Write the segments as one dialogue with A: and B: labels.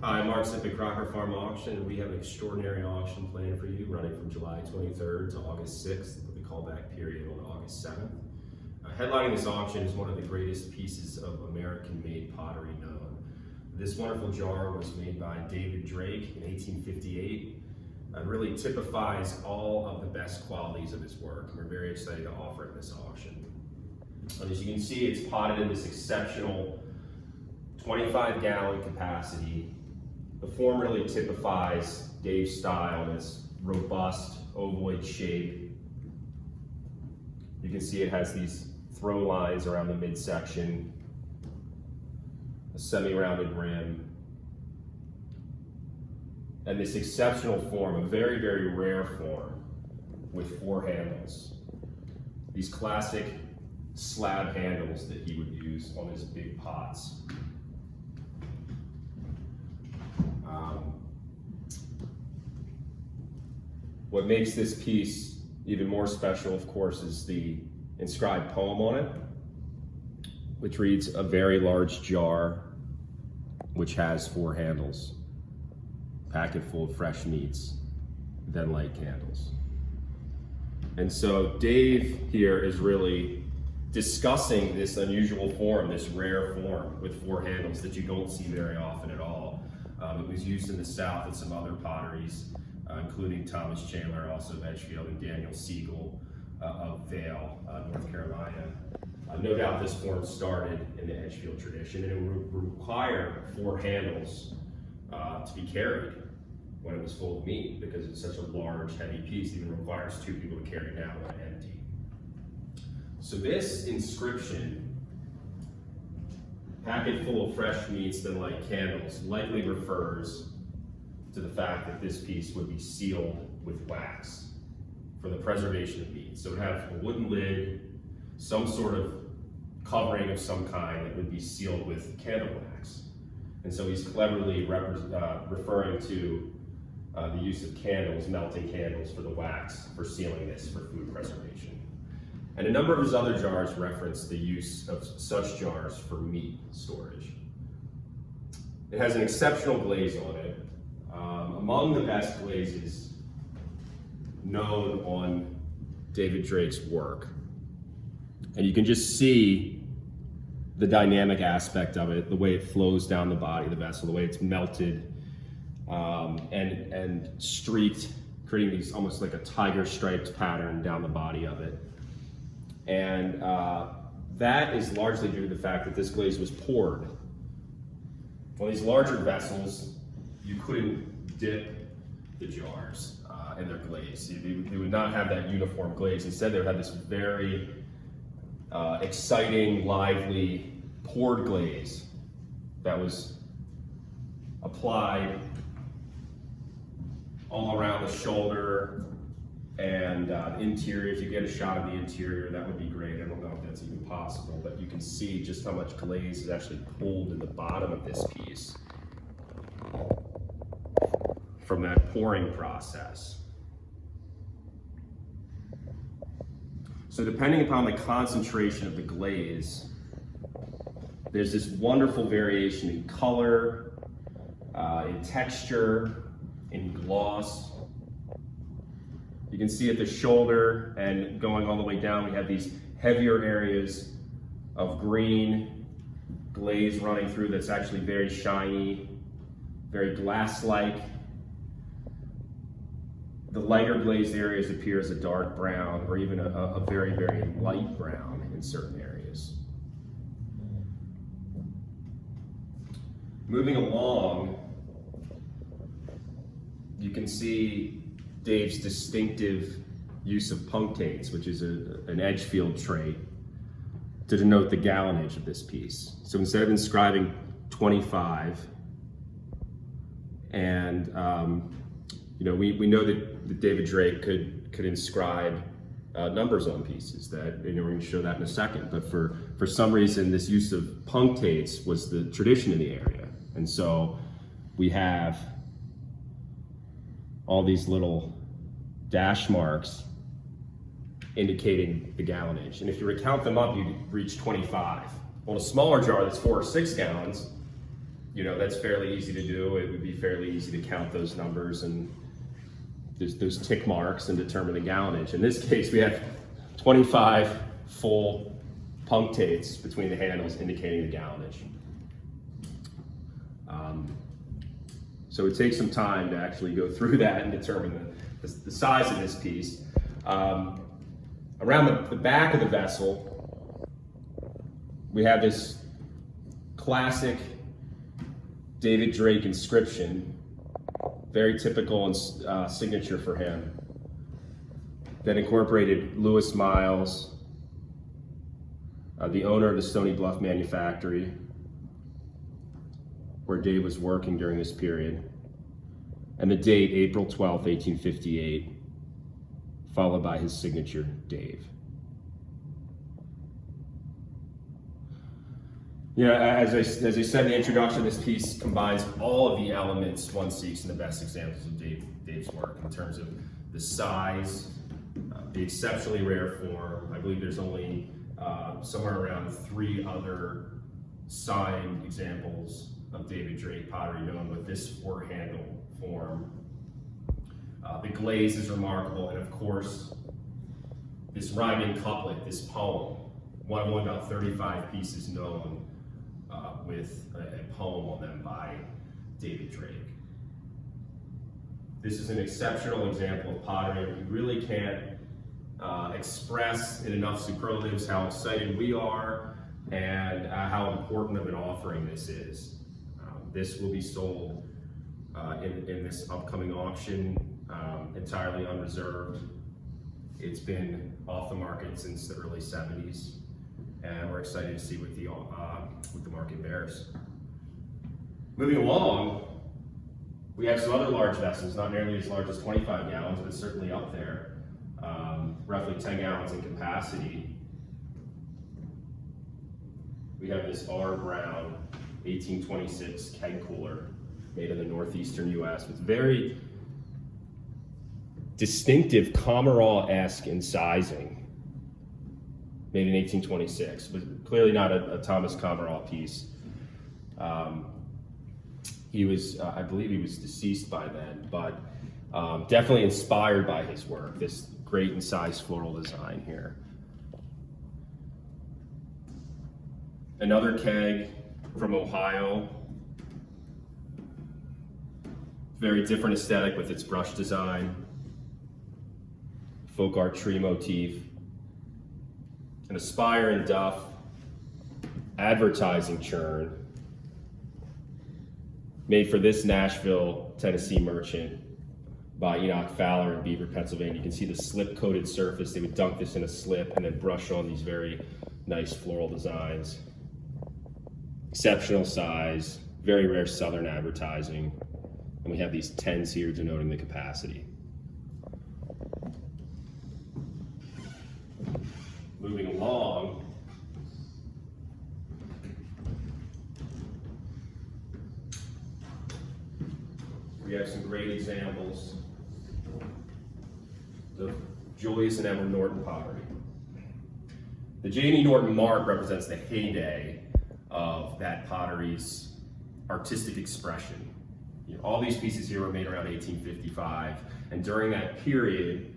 A: Hi, I'm Mark at Crocker Farm Auction, and we have an extraordinary auction planned for you running from July 23rd to August 6th with a callback period on August 7th. Headlining this auction is one of the greatest pieces of American-made pottery known. This wonderful jar was made by David Drake in 1858. It really typifies all of the best qualities of his work, and we're very excited to offer it in this auction. And as you can see, it's potted in this exceptional 25-gallon capacity. The form really typifies Dave's style, this robust ovoid shape. You can see it has these throw lines around the midsection, a semi-rounded rim, and this exceptional form, a very, very rare form with 4 handles. These classic slab handles that he would use on his big pots. What makes this piece even more special, of course, is the inscribed poem on it, which reads, "A very large jar, which has 4 handles, packet full of fresh meats, then light candles." And so Dave here is really discussing this unusual form, this rare form with 4 handles that you don't see very often at all. It was used in the South in some other potteries, including Thomas Chandler, also of Edgefield, and Daniel Siegel of Vale, North Carolina. No doubt this form started in the Edgefield tradition, and it would require 4 handles to be carried when it was full of meat, because it's such a large, heavy piece. It even requires 2 people to carry it down when empty. So this inscription, packet full of fresh meats then light candles, likely refers to the fact that this piece would be sealed with wax for the preservation of meat. So it would have a wooden lid, some sort of covering of some kind that would be sealed with candle wax. And so he's cleverly referring to the use of candles, melting candles for the wax, for sealing this for food preservation. And a number of his other jars reference the use of such jars for meat storage. It has an exceptional glaze on it, among the best glazes known on David Drake's work. And you can just see the dynamic aspect of it, the way it flows down the body of the vessel, the way it's melted and streaked, creating these almost like a tiger striped pattern down the body of it. And that is largely due to the fact that this glaze was poured. On these larger vessels, you couldn't dip the jars in their glaze. They would not have that uniform glaze. Instead, they would have this very exciting, lively, poured glaze that was applied all around the shoulder and the interior. If you get a shot of the interior, that would be great. I don't know if that's even possible, but you can see just how much glaze is actually pulled in the bottom of this piece from that pouring process. So depending upon the concentration of the glaze, there's this wonderful variation in color, in texture, in gloss. You can see at the shoulder and going all the way down, we have these heavier areas of green glaze running through that's actually very shiny, very glass-like. The lighter glazed areas appear as a dark brown or even a very, very light brown in certain areas. Moving along, you can see Dave's distinctive use of punctates, which is an Edgefield trait to denote the gallonage of this piece. So instead of inscribing 25, and we know that David Drake could inscribe numbers on pieces. That we're going to show that in a second. But for some reason, this use of punctates was the tradition in the area, and so we have all these little dash marks indicating the gallonage. And if you were to count them up, you'd reach 25. On a smaller jar that's 4 or 6 gallons, you know, that's fairly easy to do. It would be fairly easy to count those numbers and those tick marks and determine the gallonage. In this case, we have 25 full punctates between the handles indicating the gallonage. So it takes some time to actually go through that and determine the size of this piece. Around the back of the vessel, we have this classic David Drake inscription, very typical and signature for him, that incorporated Lewis Miles, the owner of the Stony Bluff Manufactory, where Dave was working during this period, and the date, April 12th, 1858, followed by his signature, Dave. You know, as I said in the introduction, this piece combines all of the elements one seeks in the best examples of Dave's work in terms of the size, the exceptionally rare form. I believe there's only somewhere around 3 other signed examples of David Drake pottery known with this 4-handle form. The glaze is remarkable, and of course, this rhyming couplet, this poem, one of only about 35 pieces known with a poem on them by David Drake. This is an exceptional example of pottery. We really can't express in enough superlatives how excited we are and how important of an offering this is. This will be sold in this upcoming auction entirely unreserved. It's been off the market since the early 70s, and we're excited to see what the market bears. Moving along, we have some other large vessels, not nearly as large as 25 gallons, but certainly up there, roughly 10 gallons in capacity. We have this R. Brown 1826 Keg Cooler made in the northeastern US with very distinctive Comerall-esque incising, made in 1826, but clearly not a Thomas Comerall piece. He was, I believe he was deceased by then, but definitely inspired by his work, this great incised floral design here. Another keg from Ohio, very different aesthetic with its brush design, folk art tree motif, an Aspire and Duff advertising churn made for this Nashville, Tennessee merchant by Enoch Fowler in Beaver, Pennsylvania. You can see the slip-coated surface. They would dunk this in a slip and then brush on these very nice floral designs. Exceptional size, very rare southern advertising, and we have these 10s here denoting the capacity. Moving along, we have some great examples of Julius and Emma Norton pottery. The J&E Norton mark represents the heyday of that pottery's artistic expression. You know, all these pieces here were made around 1855, and during that period,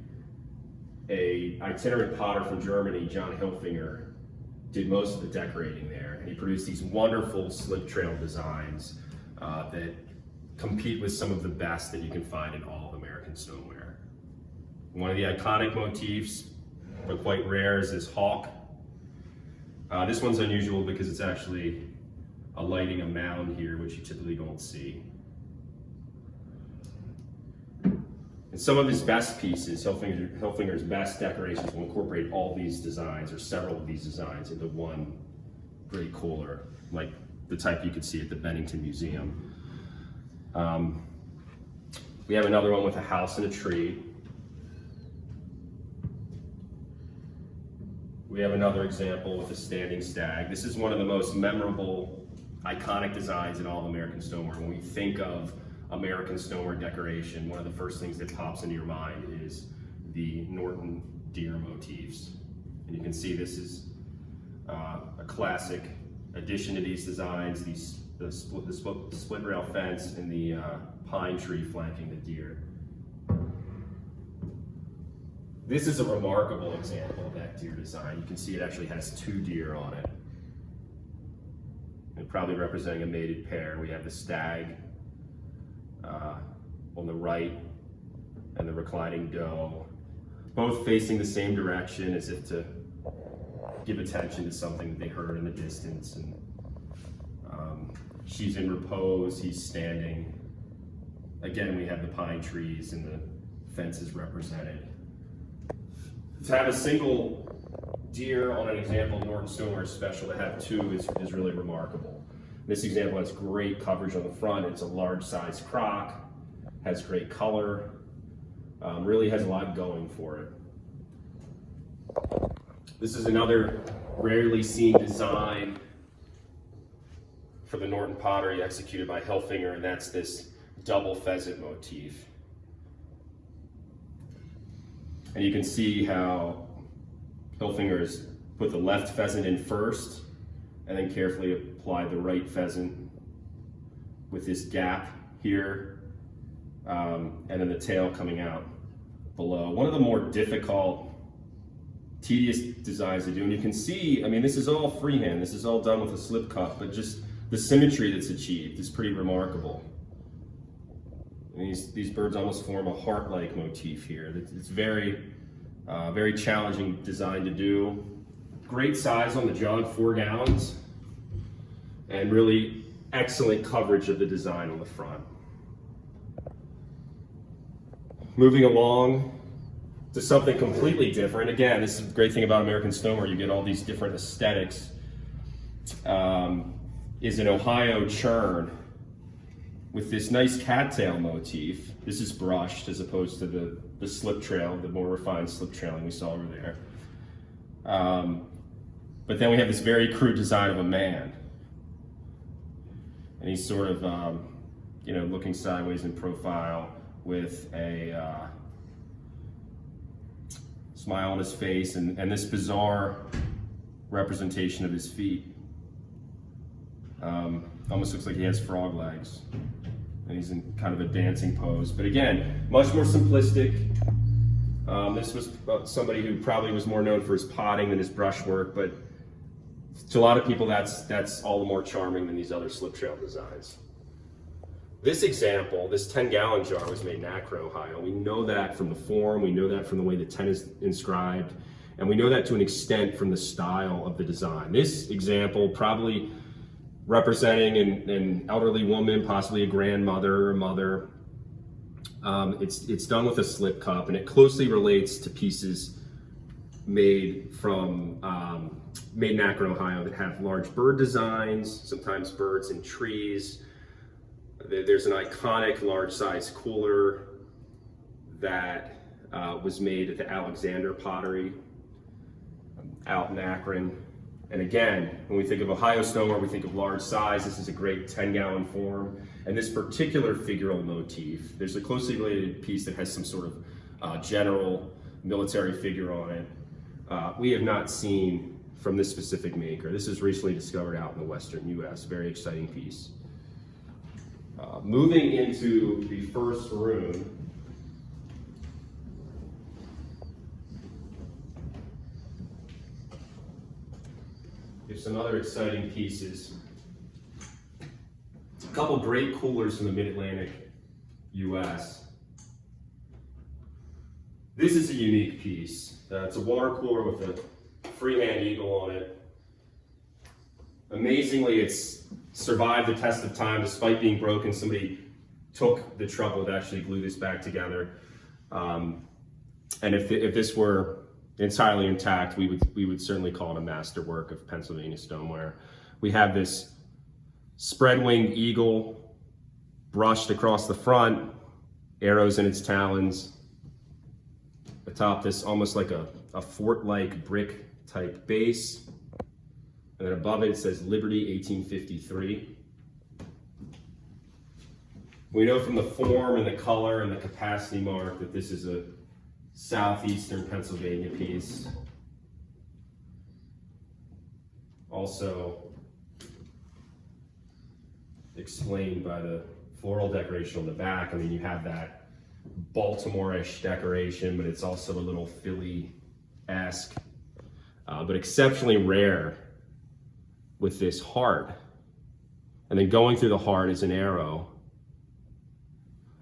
A: an itinerant potter from Germany, John Hilfinger, did most of the decorating there, and he produced these wonderful slip trail designs that compete with some of the best that you can find in all of American stoneware. One of the iconic motifs, but quite rare, is this hawk. This one's unusual because it's actually alighting a mound here, which you typically don't see. And some of his best pieces, Hilfinger's best decorations, will incorporate all these designs, or several of these designs, into one great cooler, like the type you could see at the Bennington Museum. We have another one with a house and a tree. We have another example with a standing stag. This is one of the most memorable, iconic designs in all of American stoneware. When we think of American stoneware decoration, one of the first things that pops into your mind is the Norton deer motifs. And you can see this is a classic addition to these designs, these the split rail fence and the pine tree flanking the deer. This is a remarkable example of that deer design. You can see it actually has 2 deer on it. And probably representing a mated pair. We have the stag on the right and the reclining doe, both facing the same direction as if to give attention to something that they heard in the distance. And she's in repose, he's standing. Again, we have the pine trees and the fences represented. To have a single deer on an example of Norton Stoneware special, to have 2 is really remarkable. This example has great coverage on the front. It's a large size croc, has great color, really has a lot going for it. This is another rarely seen design for the Norton pottery executed by Hilfinger, and that's this double pheasant motif. And you can see how Hilfinger has put the left pheasant in first and then carefully applied the right pheasant with this gap here, and then the tail coming out below. One of the more difficult, tedious designs to do, and you can see, I mean, this is all freehand, this is all done with a slip cut, but just the symmetry that's achieved is pretty remarkable. And these birds almost form a heart-like motif here. It's very challenging design to do. Great size on the jug, 4 gallons, and really excellent coverage of the design on the front. Moving along to something completely different. Again, this is the great thing about American Stoneware. You get all these different aesthetics. Is an Ohio churn with this nice cattail motif. This is brushed as opposed to the slip trail, the more refined slip trailing we saw over there. But then we have this very crude design of a man. And he's sort of, looking sideways in profile with a smile on his face and this bizarre representation of his feet. Almost looks like he has frog legs. And he's in kind of a dancing pose. But again, much more simplistic. This was somebody who probably was more known for his potting than his brushwork, but to a lot of people that's all the more charming than these other slip trail designs. This example, this 10-gallon jar was made in Akron, Ohio. We know that from the form, we know that from the way the 10 is inscribed, and we know that to an extent from the style of the design. This example probably representing an elderly woman, possibly a grandmother or a mother. It's done with a slip cup, and it closely relates to pieces made in Akron, Ohio, that have large bird designs, sometimes birds and trees. There's an iconic large size cooler that was made at the Alexander Pottery out in Akron. And again, when we think of Ohio Stoneware, we think of large size. This is a great 10-gallon form. And this particular figural motif, there's a closely related piece that has some sort of general military figure on it. We have not seen from this specific maker. This is recently discovered out in the Western US. Very exciting piece. Moving into the first room, there's some other exciting pieces. A couple great coolers from the Mid-Atlantic US. This is a unique piece. It's a water cooler with a freehand eagle on it. Amazingly, it's survived the test of time despite being broken. Somebody took the trouble to actually glue this back together. And if this were entirely intact, we would certainly call it a masterwork of Pennsylvania stoneware. We have this spread-winged eagle brushed across the front, arrows in its talons. Atop this almost like a fort-like brick type base. And then above it says Liberty 1853. We know from the form and the color and the capacity mark that this is a southeastern Pennsylvania piece. Also, explained by the floral decoration on the back. I mean, you have that Baltimore-ish decoration, but it's also a little Philly-esque, but exceptionally rare with this heart. And then going through the heart is an arrow,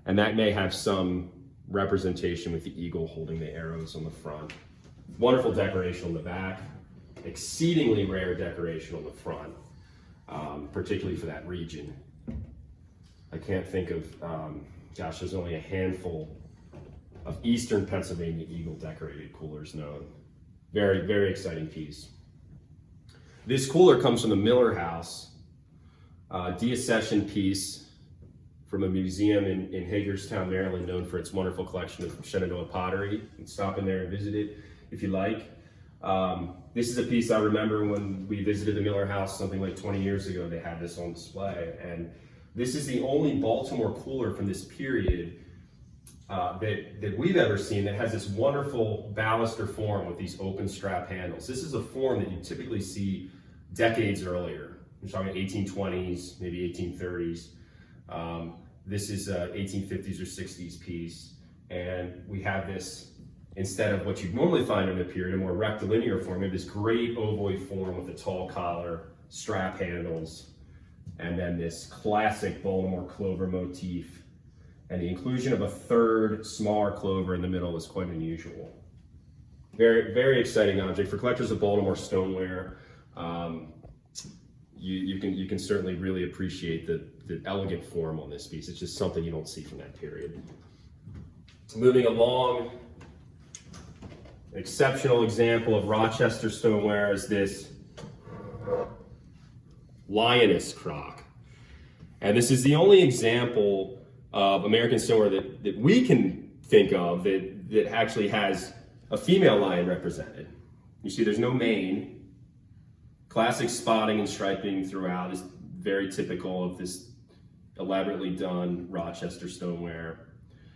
A: and that may have some representation with the eagle holding the arrows on the front. Wonderful decoration on the back, exceedingly rare decoration on the front, particularly for that region. I can't think of, gosh, there's only a handful of Eastern Pennsylvania eagle decorated coolers known. Very, very exciting piece. This cooler comes from the Miller House, deaccession piece from a museum in Hagerstown, Maryland, known for its wonderful collection of Shenandoah pottery. You can stop in there and visit it if you like. This is a piece I remember when we visited the Miller House something like 20 years ago. They had this on display, and this is the only Baltimore cooler from this period that we've ever seen that has this wonderful baluster form with these open strap handles. This is a form that you typically see decades earlier. We're talking 1820s, maybe 1830s. This is a 1850s or 60s piece, and we have this, instead of what you'd normally find in a period, a more rectilinear form, we have this great ovoid form with a tall collar, strap handles, and then this classic Baltimore clover motif. And the inclusion of a third smaller clover in the middle is quite unusual. Very, very exciting object. For collectors of Baltimore stoneware, you can certainly really appreciate the elegant form on this piece. It's just something you don't see from that period. Moving along, an exceptional example of Rochester stoneware is this Lioness Croc. And this is the only example of American stoneware that we can think of that actually has a female lion represented. You see there's no mane. Classic spotting and striping throughout is very typical of this elaborately done Rochester stoneware.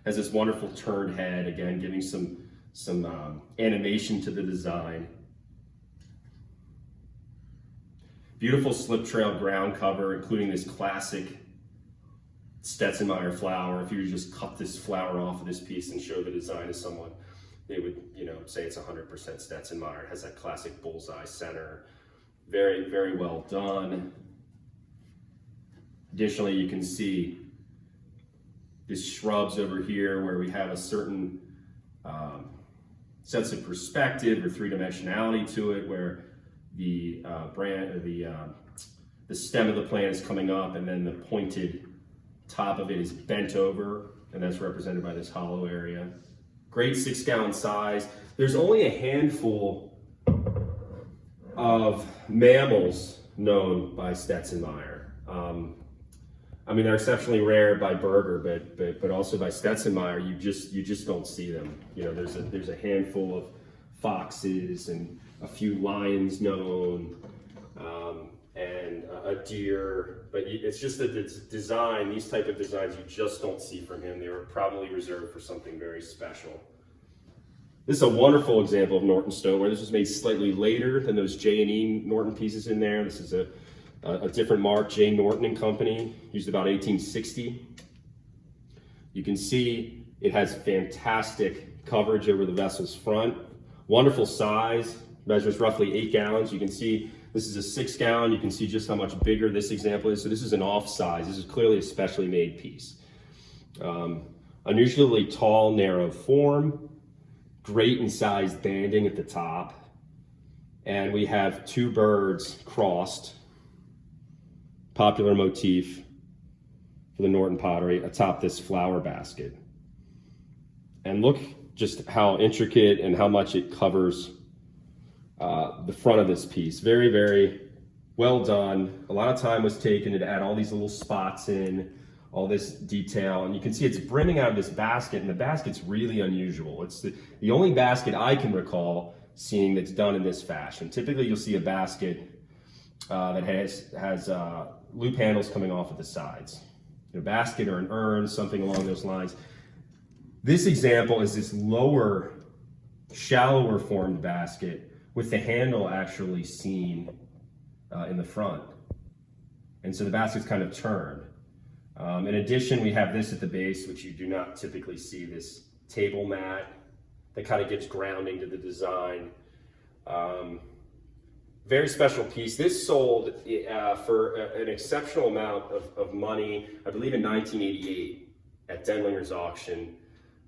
A: Has this wonderful turned head, again giving some animation to the design. Beautiful slip trail ground cover, including this classic Stetson-Meyer flower. If you were to just cut this flower off of this piece and show the design to someone, they would, say it's 100% Stetson-Meyer. It has that classic bullseye center. Very, very well done. Additionally, you can see these shrubs over here where we have a certain sense of perspective or three-dimensionality to it, where the stem of the plant is coming up and then the pointed top of it is bent over, and that's represented by this hollow area. Great 6-gallon size. There's only a handful of mammals known by Stetson-Meyer. They're exceptionally rare by Berger, but also by Stetson-Meyer, you just don't see them. There's a handful of foxes and a few lions known, and a deer, but it's just that it's design, these type of designs you just don't see from him. They were probably reserved for something very special. This is a wonderful example of Norton stoneware. This was made slightly later than those J&E Norton pieces in there. This is a different mark, J. Norton and Company, used about 1860. You can see it has fantastic coverage over the vessel's front. Wonderful size, measures roughly 8 gallons. You can see this is a 6-gallon. You can see just how much bigger this example is. So this is an off size. This is clearly a specially made piece. Unusually tall, narrow form, great in size banding at the top. And we have two birds crossed, popular motif for the Norton pottery, atop this flower basket. And look just how intricate and how much it covers the front of this piece. Very, very well done. A lot of time was taken to add all these little spots in, all this detail. And you can see it's brimming out of this basket, and the basket's really unusual. It's the only basket I can recall seeing that's done in this fashion. Typically you'll see a basket that has loop handles coming off at the sides. A basket or an urn, something along those lines. This example is this lower, shallower formed basket with the handle actually seen in the front. And so the basket's kind of turned. In addition, we have this at the base, which you do not typically see, this table mat that kind of gives grounding to the design. Very special piece. This sold for an exceptional amount of money, I believe in 1988 at Denlinger's auction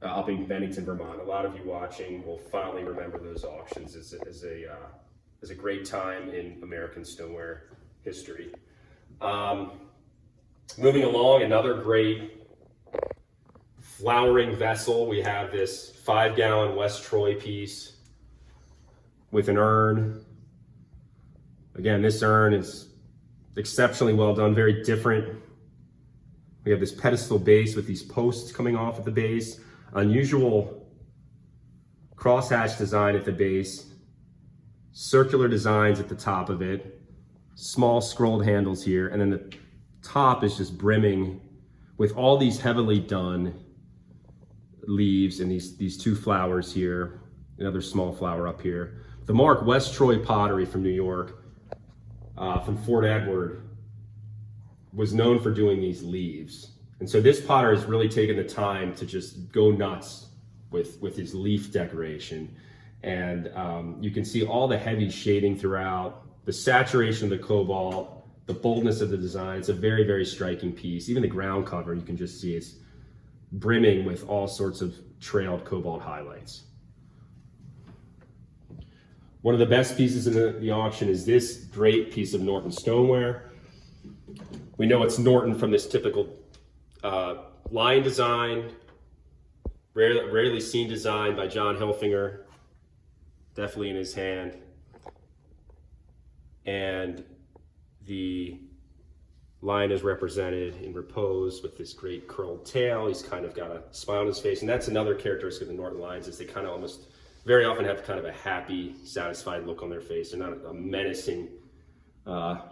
A: up in Bennington, Vermont. A lot of you watching will finally remember those auctions as a great time in American stoneware history. Moving along, another great flowering vessel. We have this 5-gallon West Troy piece with an urn. Again, this urn is exceptionally well done, very different. We have this pedestal base with these posts coming off at the base. Unusual crosshatch design at the base. Circular designs at the top of it. Small scrolled handles here. And then the top is just brimming with all these heavily done leaves and these 2 flowers here. Another small flower up here. The mark West Troy Pottery from New York, from Fort Edward, was known for doing these leaves. And so this potter has really taken the time to just go nuts with his leaf decoration. And you can see all the heavy shading throughout, the saturation of the cobalt, the boldness of the design. It's a very, very striking piece. Even the ground cover, you can just see it's brimming with all sorts of trailed cobalt highlights. One of the best pieces in the auction is this great piece of Norton stoneware. We know it's Norton from this typical line design, rarely seen design by John Hilfinger, definitely in his hand. And the lion is represented in repose with this great curled tail. He's kind of got a smile on his face. And that's another characteristic of the Norton lions, is they kind of almost very often have kind of a happy, satisfied look on their face. They're not a menacing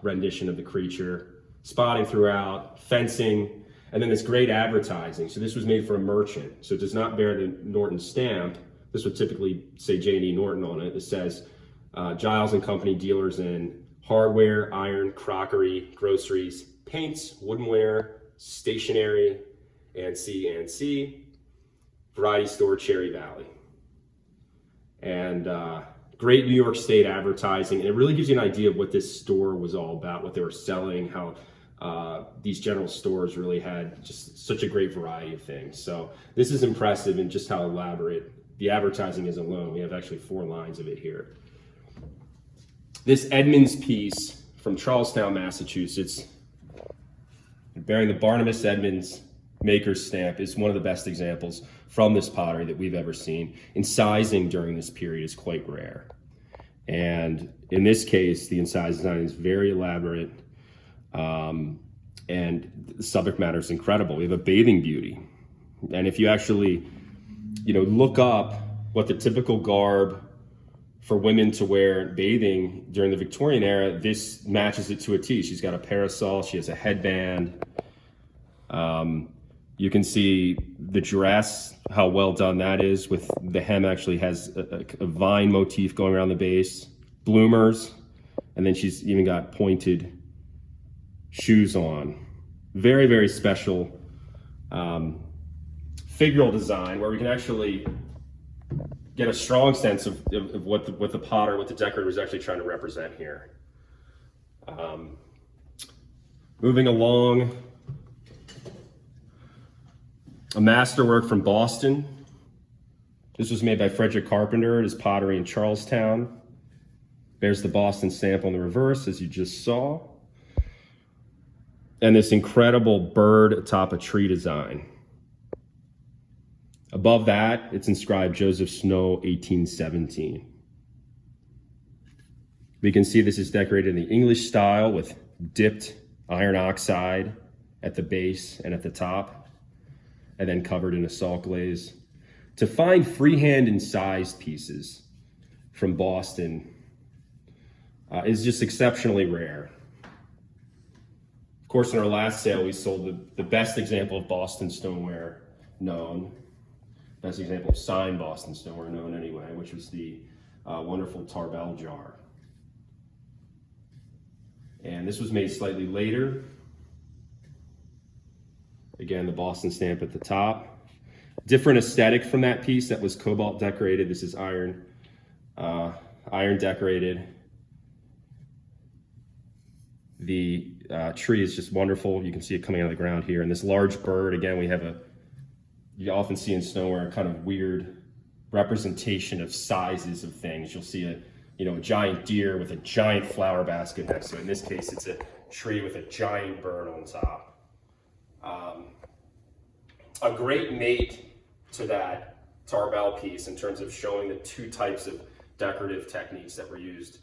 A: rendition of the creature. Spotting throughout, fencing, and then this great advertising. So this was made for a merchant, so it does not bear the Norton stamp. This would typically say J&E Norton on it. It says Giles and Company, dealers in hardware, iron, crockery, groceries, paints, woodenware, stationery, and C&C, variety store, Cherry Valley. And great New York State advertising, and it really gives you an idea of what this store was all about, what they were selling, how these general stores really had just such a great variety of things. So this is impressive in just how elaborate the advertising is alone. We have actually 4 lines of it here. This Edmonds piece from Charlestown, Massachusetts, bearing the Barnabas Edmonds maker's stamp, is one of the best examples from this pottery that we've ever seen. And sizing during this period is quite rare. And in this case, the incised design is very elaborate, and the subject matter is incredible. We have a bathing beauty. And if you actually, look up what the typical garb for women to wear bathing during the Victorian era, this matches it to a T. She's got a parasol, she has a headband. You can see the dress, how well done that is, with the hem actually has a vine motif going around the base, bloomers, and then she's even got pointed shoes on. Very, very special figural design where we can actually get a strong sense of what the potter, what the decorator was actually trying to represent here. Moving along, a masterwork from Boston. This was made by Frederick Carpenter at his pottery in Charlestown. Bears the Boston stamp on the reverse, as you just saw. And this incredible bird atop a tree design. Above that, it's inscribed Joseph Snow, 1817. We can see this is decorated in the English style with dipped iron oxide at the base and at the top, and then covered in a salt glaze. To find freehand incised pieces from Boston is just exceptionally rare. Of course, in our last sale, we sold the best example of Boston stoneware known, best example of signed Boston stoneware known anyway, which was the wonderful Tarbell jar. And this was made slightly later. Again, the Boston stamp at the top. Different aesthetic from that piece that was cobalt decorated. This is iron decorated. The tree is just wonderful. You can see it coming out of the ground here. And this large bird, again, you often see in Stoneware a kind of weird representation of sizes of things. You'll see a giant deer with a giant flower basket next to it. In this case, it's a tree with a giant bird on top. A great mate to that tarbell piece in terms of showing the two types of decorative techniques that were used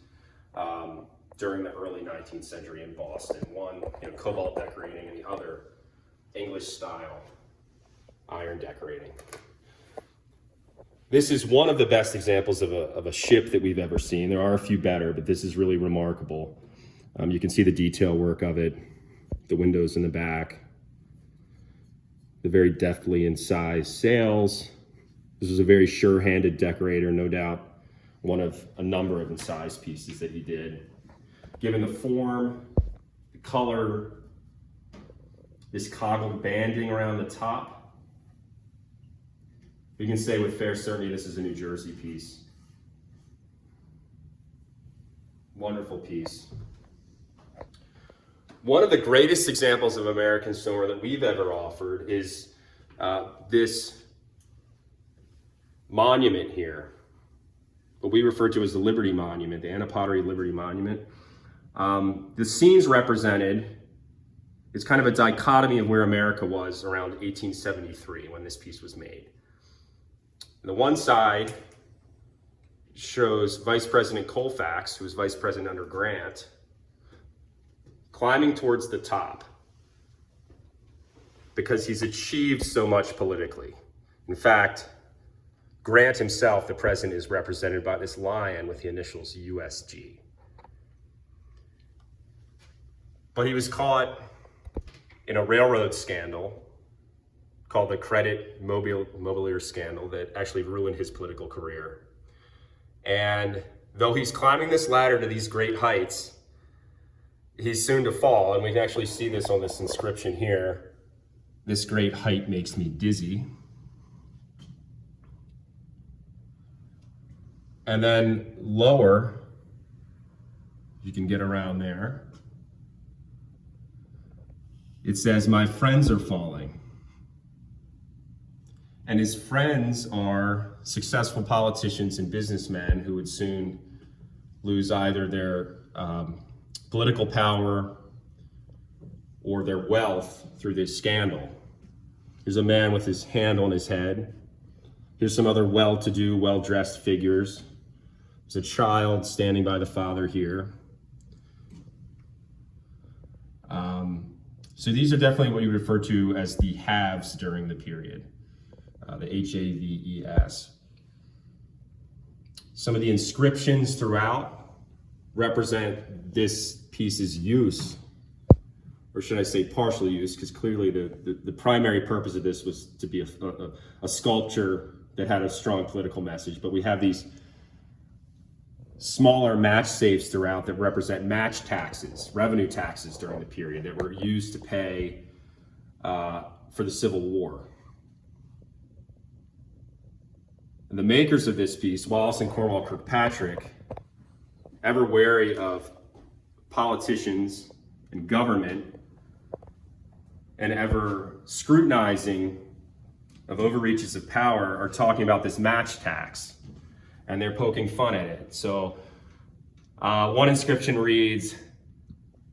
A: during the early 19th century in Boston. One, cobalt decorating, and the other, English style iron decorating. This is one of the best examples of a ship that we've ever seen. There are a few better, but this is really remarkable. You can see the detail work of it, the windows in the back, the very deftly incised sails. This was a very sure-handed decorator, no doubt one of a number of incised pieces that he did. Given the form, the color, this coggled banding around the top, we can say with fair certainty this is a New Jersey piece. Wonderful piece. One of the greatest examples of American stoneware that we've ever offered is this monument here, what we refer to as the Liberty Monument, the Pottery Liberty Monument. The scenes represented is kind of a dichotomy of where America was around 1873 when this piece was made. The one side shows Vice President Colfax, who was Vice President under Grant, climbing towards the top because he's achieved so much politically. In fact, Grant himself, the president, is represented by this lion with the initials USG. But he was caught in a railroad scandal called the Credit Mobilier scandal that actually ruined his political career. And though he's climbing this ladder to these great heights, he's soon to fall, and we can actually see this on this inscription here. This great height makes me dizzy. And then lower, you can get around there. It says, my friends are falling. And his friends are successful politicians and businessmen who would soon lose either their political power or their wealth through this scandal. Here's a man with his hand on his head. Here's some other well-to-do, well-dressed figures. There's a child standing by the father here. So these are definitely what you refer to as the haves during the period, the Haves. Some of the inscriptions throughout represent this piece's use, or should I say partial use, because clearly the primary purpose of this was to be a sculpture that had a strong political message. But we have these smaller match safes throughout that represent match taxes, revenue taxes during the period that were used to pay for the Civil War. And the makers of this piece, Wallace and Cornwall Kirkpatrick, ever wary of politicians and government and ever scrutinizing of overreaches of power, are talking about this match tax, and they're poking fun at it. So one inscription reads,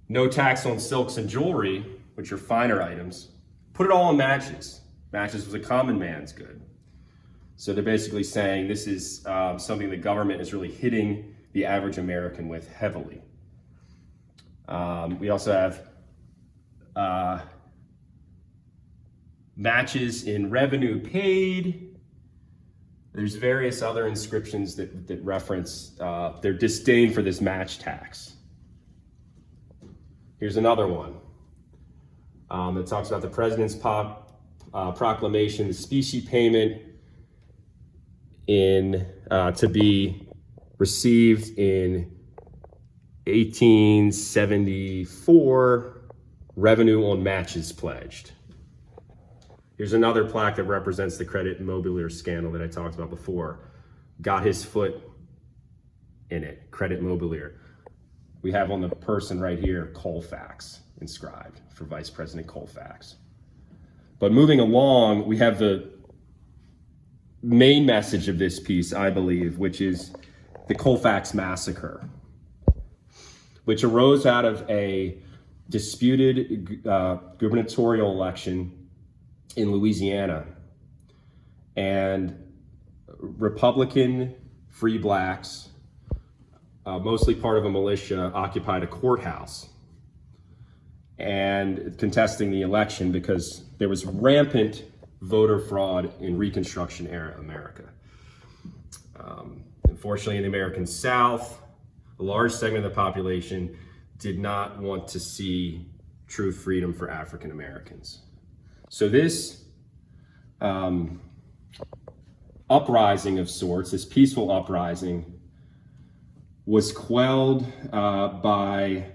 A: no tax on silks and jewelry, which are finer items, put it all on matches. Matches was a common man's good. So they're basically saying this is something the government is really hitting the average American with heavily. We also have matches in revenue paid. There's various other inscriptions that reference their disdain for this match tax. Here's another one that talks about the president's proclamation, the specie payment to be received in 1874, revenue on matches pledged. Here's another plaque that represents the credit mobilier scandal that I talked about before. Got his foot in it, credit mobilier. We have on the person right here, Colfax inscribed for Vice President Colfax. But moving along, we have the main message of this piece, I believe, which is the Colfax Massacre, which arose out of a disputed gubernatorial election in Louisiana. And Republican free blacks, mostly part of a militia, occupied a courthouse and contesting the election because there was rampant voter fraud in Reconstruction era America. Unfortunately, in the American South, a large segment of the population did not want to see true freedom for African Americans. So this uprising of sorts, this peaceful uprising, was quelled by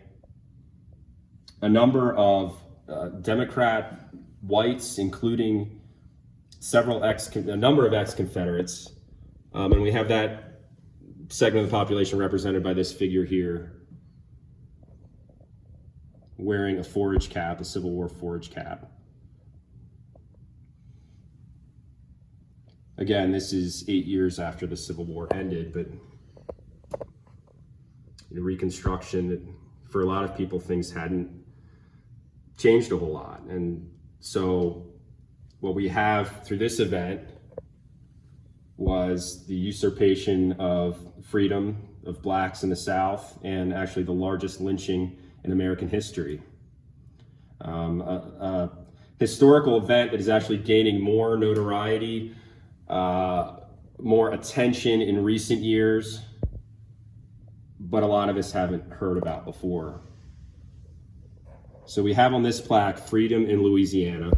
A: a number of Democrat whites, including a number of ex-Confederates. And we have that segment of the population represented by this figure here, wearing a forage cap, a Civil War forage cap. Again, this is 8 years after the Civil War ended, but Reconstruction, for a lot of people, things hadn't changed a whole lot. And so what we have through this event was the usurpation of freedom of blacks in the South, and actually the largest lynching in American history. A historical event that is actually gaining more notoriety, more attention in recent years, but a lot of us haven't heard about before. So we have on this plaque, Freedom in Louisiana,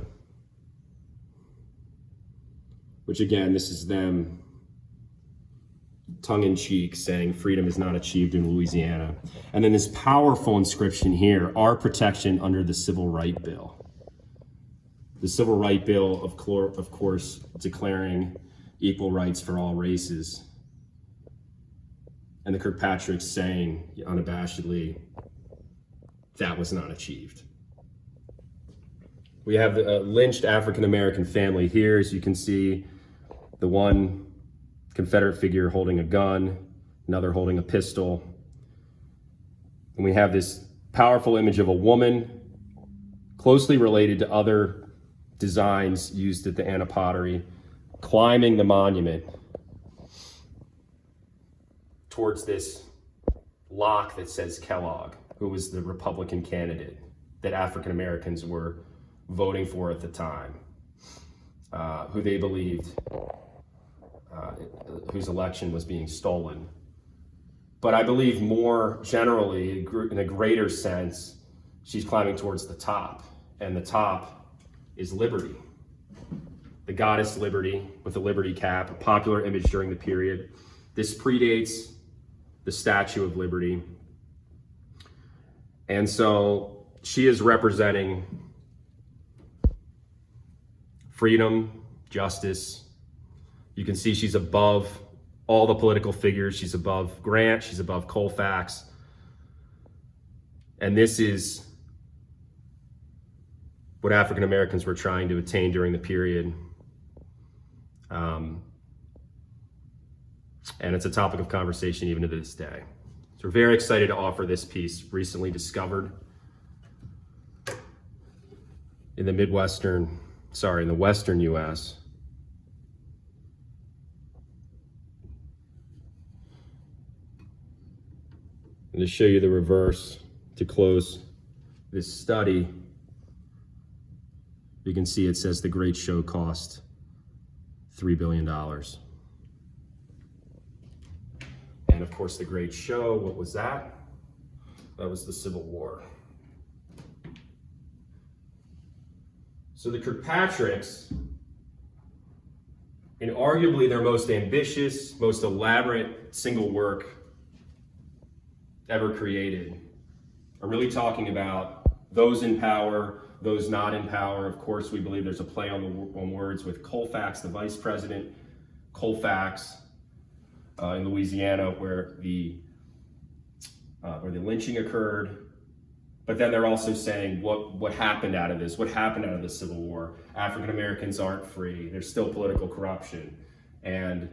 A: which again, this is them tongue-in-cheek saying freedom is not achieved in Louisiana. And then this powerful inscription here, our protection under the Civil Rights Bill. The Civil Rights Bill, of course, declaring equal rights for all races. And the Kirkpatrick's saying unabashedly, that was not achieved. We have the lynched African-American family here, as you can see, the one Confederate figure holding a gun, another holding a pistol. And we have this powerful image of a woman closely related to other designs used at the Anna Pottery, climbing the monument towards this lock that says Kellogg, who was the Republican candidate that African Americans were voting for at the time, who they believed whose election was being stolen. But I believe more generally, in a greater sense, she's climbing towards the top, and the top is liberty. The goddess Liberty with a liberty cap, a popular image during the period. This predates the Statue of Liberty. And so she is representing freedom, justice. You can see she's above all the political figures. She's above Grant, she's above Colfax. And this is what African Americans were trying to attain during the period. And it's a topic of conversation even to this day. So we're very excited to offer this piece, recently discovered in the in the Western US. And to show you the reverse, to close this study, you can see it says the Great Show cost $3 billion. And of course, the Great Show, what was that? That was the Civil War. So the Kirkpatricks, in arguably their most ambitious, most elaborate single work, ever created are really talking about those in power, those not in power. Of course, we believe there's a play on words with Colfax, the vice president, Colfax in Louisiana, where the lynching occurred. But then they're also saying what happened out of this? What happened out of the Civil War? African Americans aren't free. There's still political corruption. And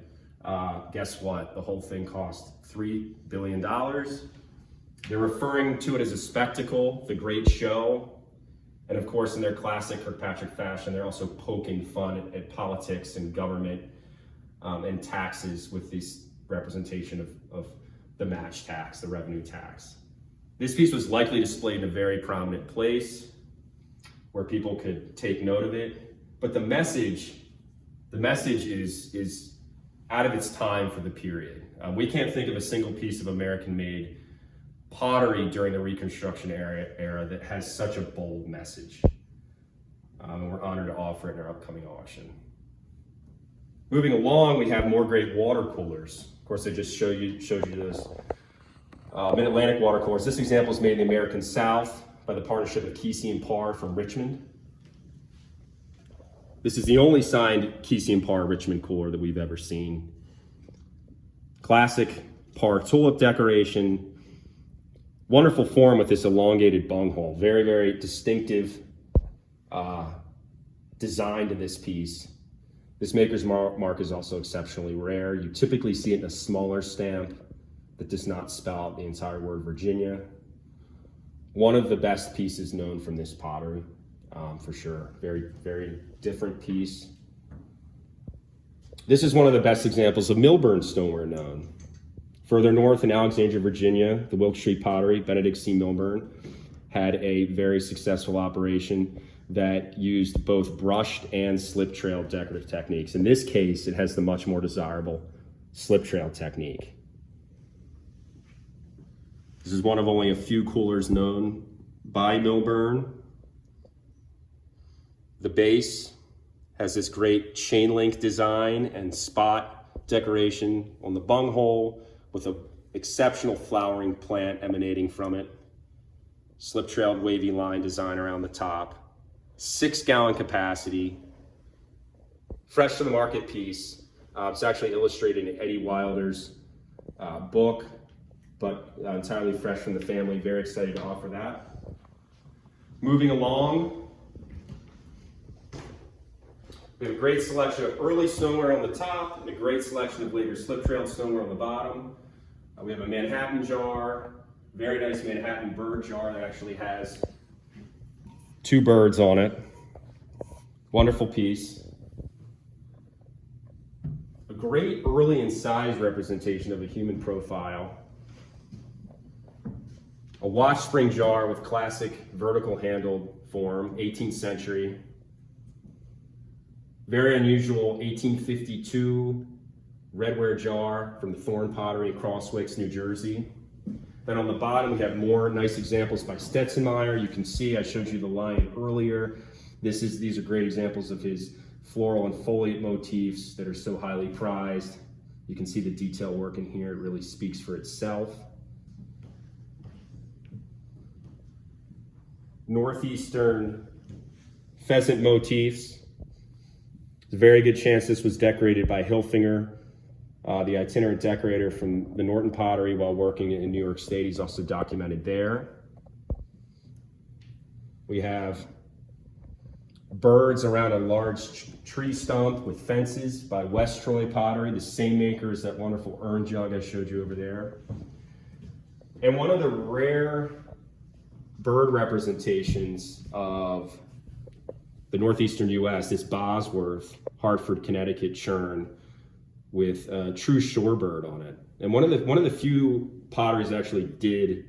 A: guess what? The whole thing cost $3 billion. They're referring to it as a spectacle, the great show. And of course, in their classic Kirkpatrick fashion, they're also poking fun at politics and government and taxes with this representation of the match tax, the revenue tax. This piece was likely displayed in a very prominent place where people could take note of it. But the message is out of its time for the period. We can't think of a single piece of American-made pottery during the Reconstruction era that has such a bold message. And we're honored to offer it in our upcoming auction. Moving along, we have more great water coolers. Of course, I just showed you those Mid-Atlantic water coolers. This example is made in the American South by the partnership of Kesey & Parr from Richmond. This is the only signed Kesey & Parr Richmond cooler that we've ever seen. Classic Parr tulip decoration. Wonderful form with this elongated bunghole. Very, very distinctive design to this piece. This maker's mark is also exceptionally rare. You typically see it in a smaller stamp that does not spell out the entire word Virginia. One of the best pieces known from this pottery, for sure. Very, very different piece. This is one of the best examples of Milburn stoneware known. Further north in Alexandria, Virginia, the Wilk Street Pottery, Benedict C. Milburn, had a very successful operation that used both brushed and slip trail decorative techniques. In this case, it has the much more desirable slip trail technique. This is one of only a few coolers known by Milburn. The base has this great chain link design and spot decoration on the bunghole with an exceptional flowering plant emanating from it. Slip-trailed wavy line design around the top. 6-gallon capacity. Fresh to the market piece. It's actually illustrated in Eddie Wilder's book, but entirely fresh from the family. Very excited to offer that. Moving along, we have a great selection of early stoneware on the top and a great selection of later slip-trailed stoneware on the bottom. We have a Manhattan jar, very nice Manhattan bird jar that actually has 2 birds on it. Wonderful piece. A great early and size representation of a human profile. A watch spring jar with classic vertical handled form, 18th century. Very unusual 1852 Redware jar from the Thorn Pottery in Crosswicks, New Jersey. Then on the bottom, we have more nice examples by Stetzenmeyer. You can see I showed you the lion earlier. These are great examples of his floral and foliate motifs that are so highly prized. You can see the detail work in here. It really speaks for itself. Northeastern pheasant motifs. There's a very good chance this was decorated by Hilfinger, the itinerant decorator from the Norton Pottery while working in New York State. He's also documented there. We have birds around a large tree stump with fences by West Troy Pottery, the same maker as that wonderful urn jug I showed you over there. And one of the rare bird representations of the northeastern U.S. is Bosworth, Hartford, Connecticut churn with a true shorebird on it. And one of the few potteries that actually did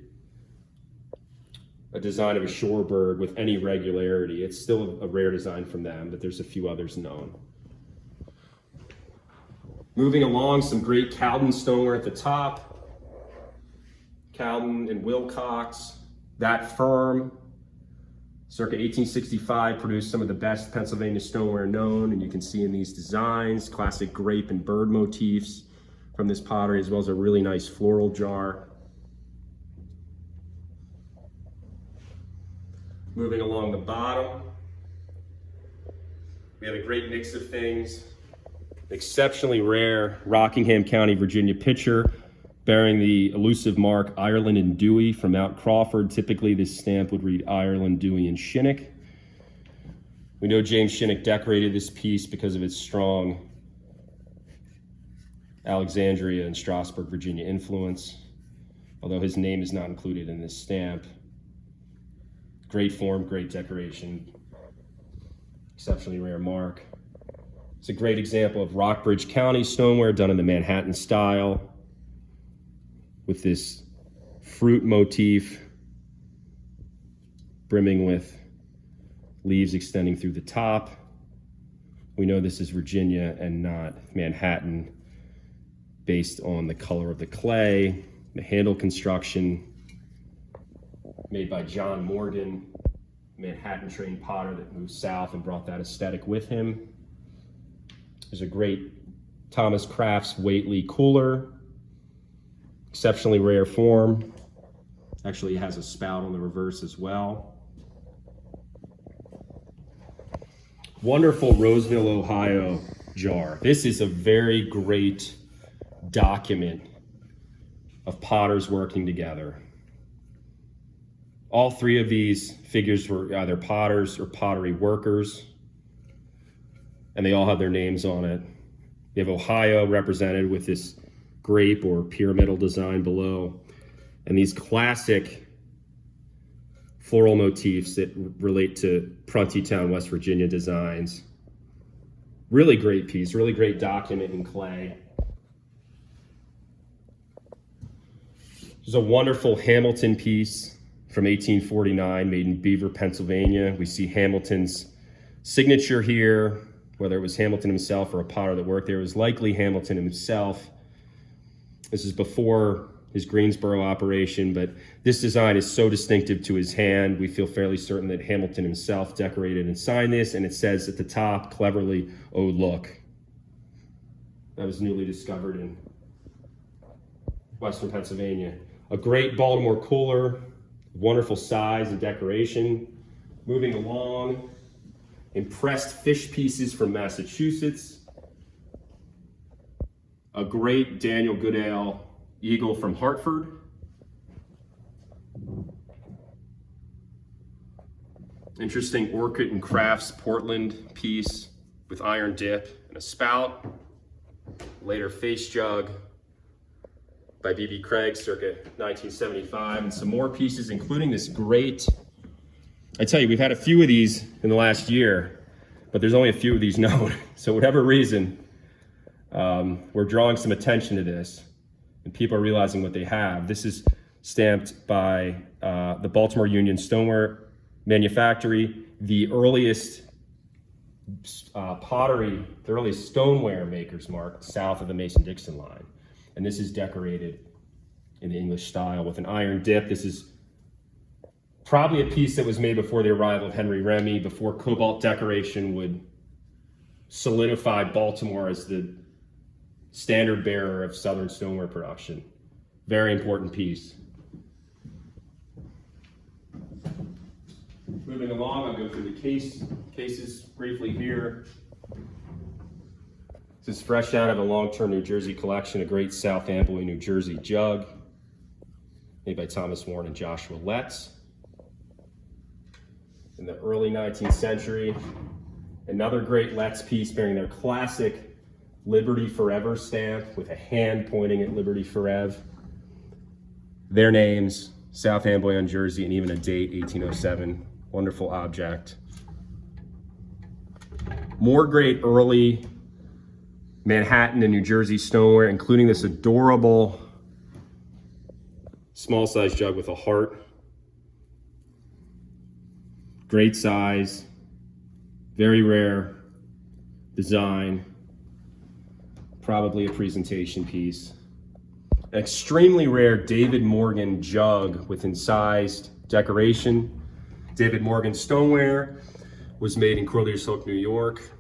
A: a design of a shorebird with any regularity. It's still a rare design from them, but there's a few others known. Moving along, some great Cowden stoneware at the top. Cowden and Wilcox. That firm, circa 1865, produced some of the best Pennsylvania stoneware known, and you can see in these designs, classic grape and bird motifs from this pottery, as well as a really nice floral jar. Moving along the bottom, we have a great mix of things. Exceptionally rare Rockingham County, Virginia pitcher bearing the elusive mark Ireland and Dewey from Mount Crawford. Typically this stamp would read Ireland, Dewey, and Shinnick. We know James Shinnick decorated this piece because of its strong Alexandria and Strasburg, Virginia influence, although his name is not included in this stamp. Great form, great decoration, exceptionally rare mark. It's a great example of Rockbridge County stoneware done in the Manhattan style with this fruit motif brimming with leaves extending through the top. We know this is Virginia and not Manhattan based on the color of the clay, the handle construction made by John Morgan, Manhattan trained potter that moved south and brought that aesthetic with him. There's a great Thomas Crafts Whately cooler, exceptionally rare form. Actually, it has a spout on the reverse as well. Wonderful Roseville, Ohio jar. This is a very great document of potters working together. All three of these figures were either potters or pottery workers, and they all have their names on it. You have Ohio represented with this grape or pyramidal design below, and these classic floral motifs that relate to Pruntytown, West Virginia designs. Really great piece, really great document in clay. There's a wonderful Hamilton piece from 1849 made in Beaver, Pennsylvania. We see Hamilton's signature here, whether it was Hamilton himself or a potter that worked there. It was likely Hamilton himself. This is before his Greensboro operation, but this design is so distinctive to his hand, we feel fairly certain that Hamilton himself decorated and signed this, and it says at the top, cleverly, "Oh, look." That was newly discovered in Western Pennsylvania. A great Baltimore cooler, wonderful size and decoration. Moving along, impressed fish pieces from Massachusetts. A great Daniel Goodale eagle from Hartford. Interesting Orchid and Crafts Portland piece with iron dip and a spout. Later face jug by B.B. Craig circa 1975, and some more pieces, including this great, I tell you, we've had a few of these in the last year, but there's only a few of these known. So whatever reason, we're drawing some attention to this, and people are realizing what they have. This is stamped by the Baltimore Union Stoneware Manufactory, the earliest pottery, the earliest stoneware makers mark south of the Mason-Dixon line. And this is decorated in the English style with an iron dip. This is probably a piece that was made before the arrival of Henry Remy, before cobalt decoration would solidify Baltimore as the standard bearer of Southern stoneware production. Very important piece. Moving along, I'll go through the cases briefly here. This is fresh out of a long-term New Jersey collection, a great South Amboy, New Jersey jug, made by Thomas Warren and Joshua Letts. In the early 19th century, another great Letts piece bearing their classic Liberty Forever stamp with a hand pointing at Liberty Forever. Their names, South Amboy on Jersey, and even a date, 1807. Wonderful object. More great early Manhattan and New Jersey stoneware, including this adorable small size jug with a heart. Great size, very rare design, probably a presentation piece. An extremely rare David Morgan jug with incised decoration. David Morgan stoneware was made in Corliers Hook, New York.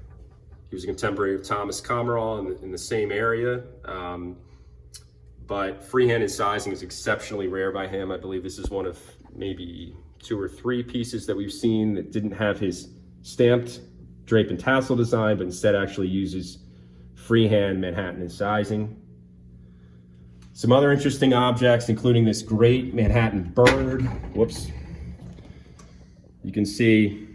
A: He was a contemporary of Thomas Comerall in the same area, but freehand incising is exceptionally rare by him. I believe this is one of maybe 2 or 3 pieces that we've seen that didn't have his stamped drape and tassel design, but instead actually uses freehand Manhattan incising. Some other interesting objects, including this great Manhattan bird. Whoops. You can see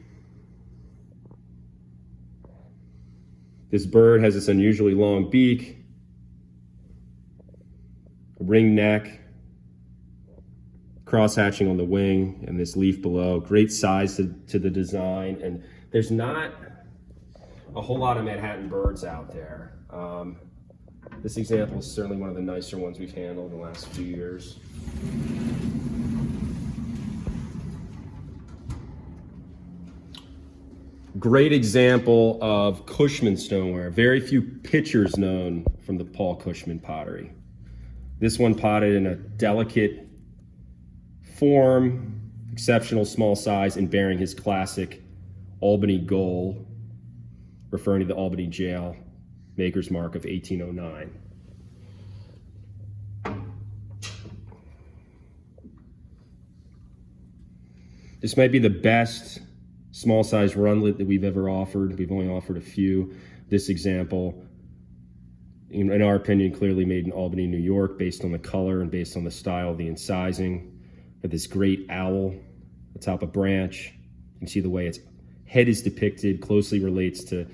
A: this bird has this unusually long beak, a ring neck, cross-hatching on the wing, and this leaf below. Great size to the design, and there's not a whole lot of Manhattan birds out there. This example is certainly one of the nicer ones we've handled in the last few years. Great example of Cushman stoneware. Very few pictures known from the Paul Cushman pottery. This one potted in a delicate form, exceptional small size, and bearing his classic Albany goal, referring to the Albany jail maker's mark of 1809. This might be the best small size runlet that we've ever offered. We've only offered a few. This example, in our opinion, clearly made in Albany, New York, based on the color and based on the style of the incising. But this great owl atop a branch. You can see the way its head is depicted closely relates to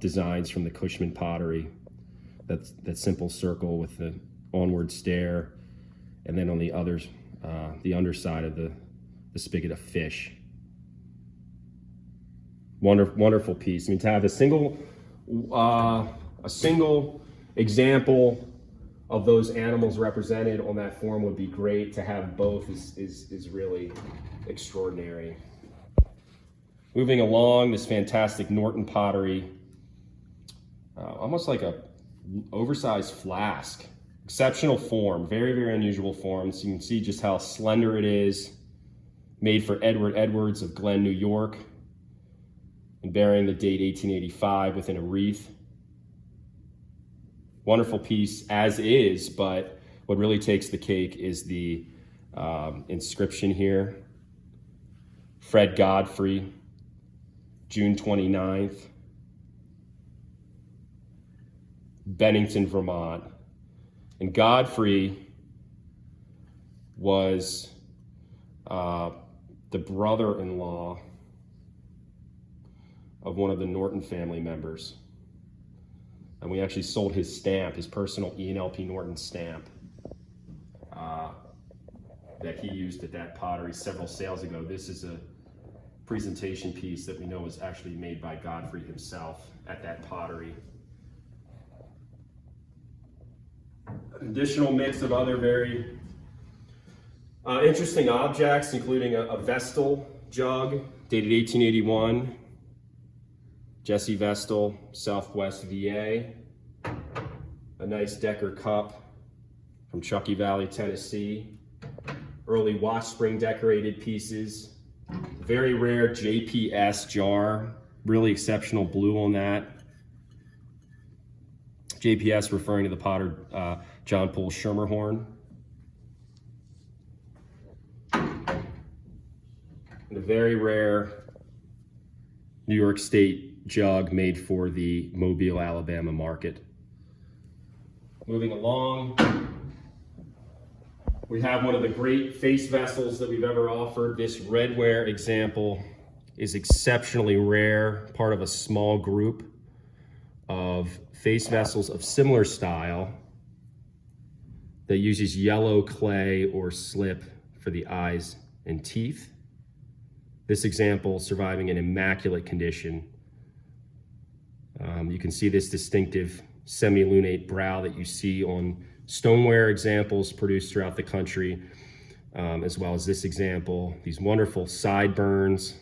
A: designs from the Cushman pottery. That simple circle with the onward stare, and then on the others, the underside of the spigot of fish. Wonderful piece. I mean, to have a single example of those animals represented on that form would be great. To have both is really extraordinary. Moving along, this fantastic Norton pottery, almost like a oversized flask. Exceptional form, very, very unusual form. So you can see just how slender it is. Made for Edward Edwards of Glen, New York, and bearing the date 1885 within a wreath. Wonderful piece as is, but what really takes the cake is the inscription here. Fred Godfrey, June 29th, Bennington, Vermont. And Godfrey was the brother-in-law of one of the Norton family members. And we actually sold his stamp, his personal E&LP Norton stamp that he used at that pottery several sales ago. This is a presentation piece that we know was actually made by Godfrey himself at that pottery. An additional mix of other very interesting objects, including a Vestal jug dated 1881. Jesse Vestal, Southwest VA. A nice Decker cup from Truckee Valley, Tennessee. Early watch spring decorated pieces. Very rare JPS jar. Really exceptional blue on that. JPS referring to the potter John Paul Schermerhorn. And a very rare New York State jug made for the Mobile, Alabama market. Moving along, we have one of the great face vessels that we've ever offered. This Redware example is exceptionally rare, part of a small group of face vessels of similar style that uses yellow clay or slip for the eyes and teeth. This example surviving in immaculate condition. You can see this distinctive semi-lunate brow that you see on stoneware examples produced throughout the country, as well as this example, these wonderful sideburns,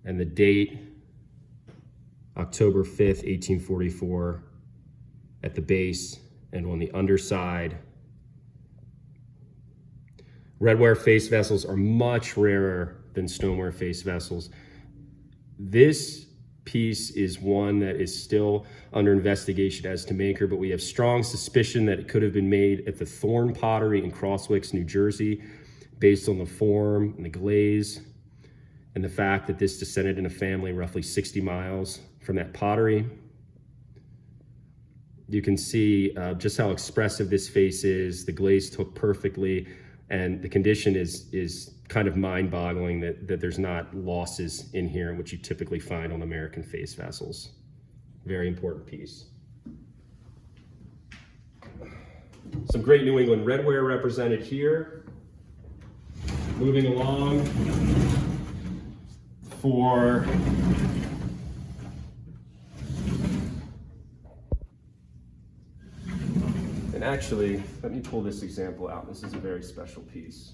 A: and the date, October 5th, 1844, at the base and on the underside. Redware face vessels are much rarer than stoneware face vessels. This piece is one that is still under investigation as to maker, but we have strong suspicion that it could have been made at the Thorn Pottery in Crosswicks, New Jersey, based on the form and the glaze and the fact that this descended in a family roughly 60 miles from that pottery. You can see just how expressive this face is. The glaze took perfectly, and the condition is kind of mind-boggling that there's not losses in here, which you typically find on American face vessels. Very important piece. Some great New England redware represented here. Moving along for and actually, let me pull this example out. This is a very special piece.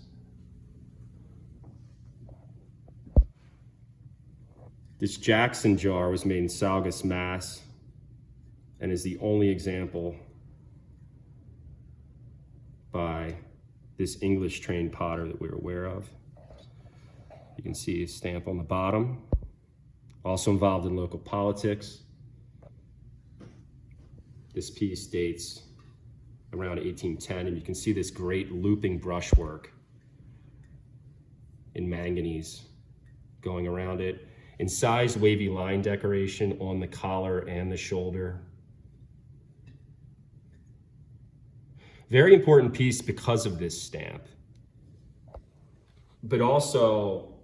A: This Jackson jar was made in Saugus, Mass, and is the only example by this English trained potter that we're aware of. You can see a stamp on the bottom. Also involved in local politics. This piece dates around 1810, and you can see this great looping brushwork in manganese going around it. Incised wavy line decoration on the collar and the shoulder. Very important piece because of this stamp, but also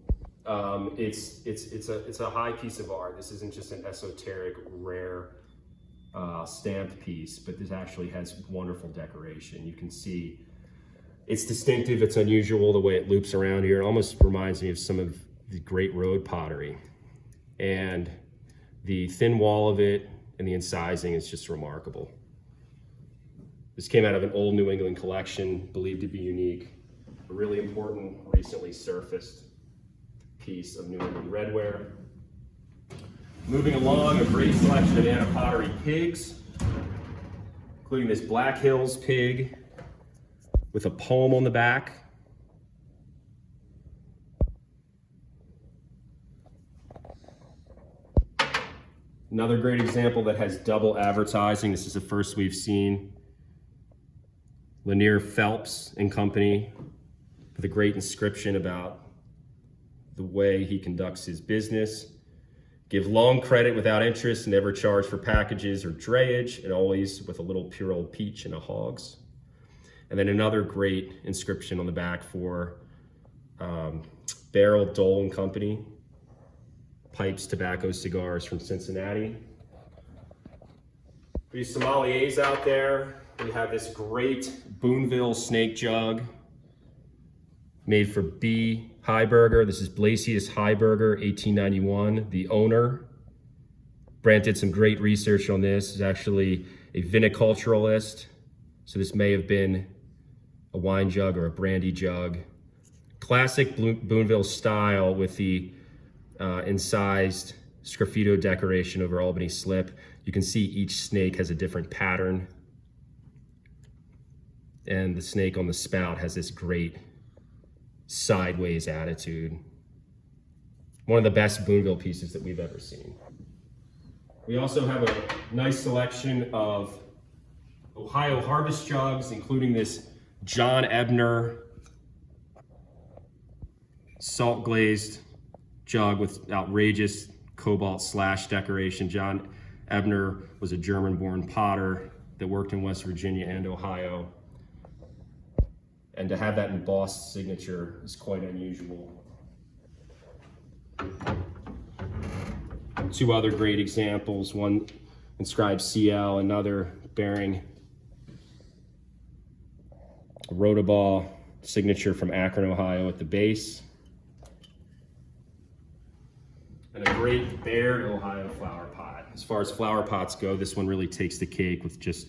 A: it's a high piece of art. This isn't just an esoteric, rare stamped piece, but this actually has wonderful decoration. You can see it's distinctive, it's unusual the way it loops around here. It almost reminds me of some of the great road pottery. And the thin wall of it and the incising is just remarkable. This came out of an old New England collection, believed to be unique. A really important, recently surfaced piece of New England redware. Moving along, a great selection of Anna Pottery pigs, including this Black Hills pig with a poem on the back. Another great example that has double advertising. This is the first we've seen. Lanier Phelps and Company with a great inscription about the way he conducts his business. Give long credit without interest, never charge for packages or drayage, and always with a little pure old peach and a hogs. And then another great inscription on the back for Barrel Dole and Company. Pipes, tobacco, cigars from Cincinnati. For you sommeliers out there, we have this great Boonville snake jug made for B. Heiberger. This is Blasius Heiberger, 1891. The owner. Brant did some great research on this. He's actually a viniculturalist, so this may have been a wine jug or a brandy jug. Classic Boonville style with the incised sgraffito decoration over Albany slip. You can see each snake has a different pattern, and the snake on the spout has this great sideways attitude. One of the best Boonville pieces that we've ever seen. We also have a nice selection of Ohio harvest jugs, including this John Ebner salt glazed jug with outrageous cobalt slash decoration. John Ebner was a German-born potter that worked in West Virginia and Ohio. And to have that embossed signature is quite unusual. Two other great examples, one inscribed CL, another bearing a Rotoball signature from Akron, Ohio at the base. And a great Baird, Ohio flower pot. As far as flower pots go, this one really takes the cake with just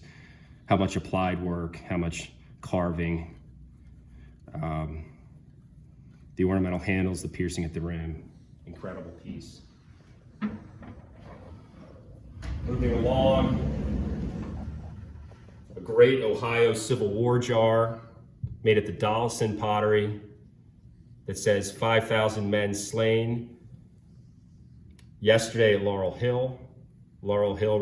A: how much applied work, how much carving. The ornamental handles, the piercing at the rim, incredible piece. Moving along, a great Ohio Civil War jar made at the Dollison Pottery that says 5,000 men slain yesterday at Laurel Hill. Laurel Hill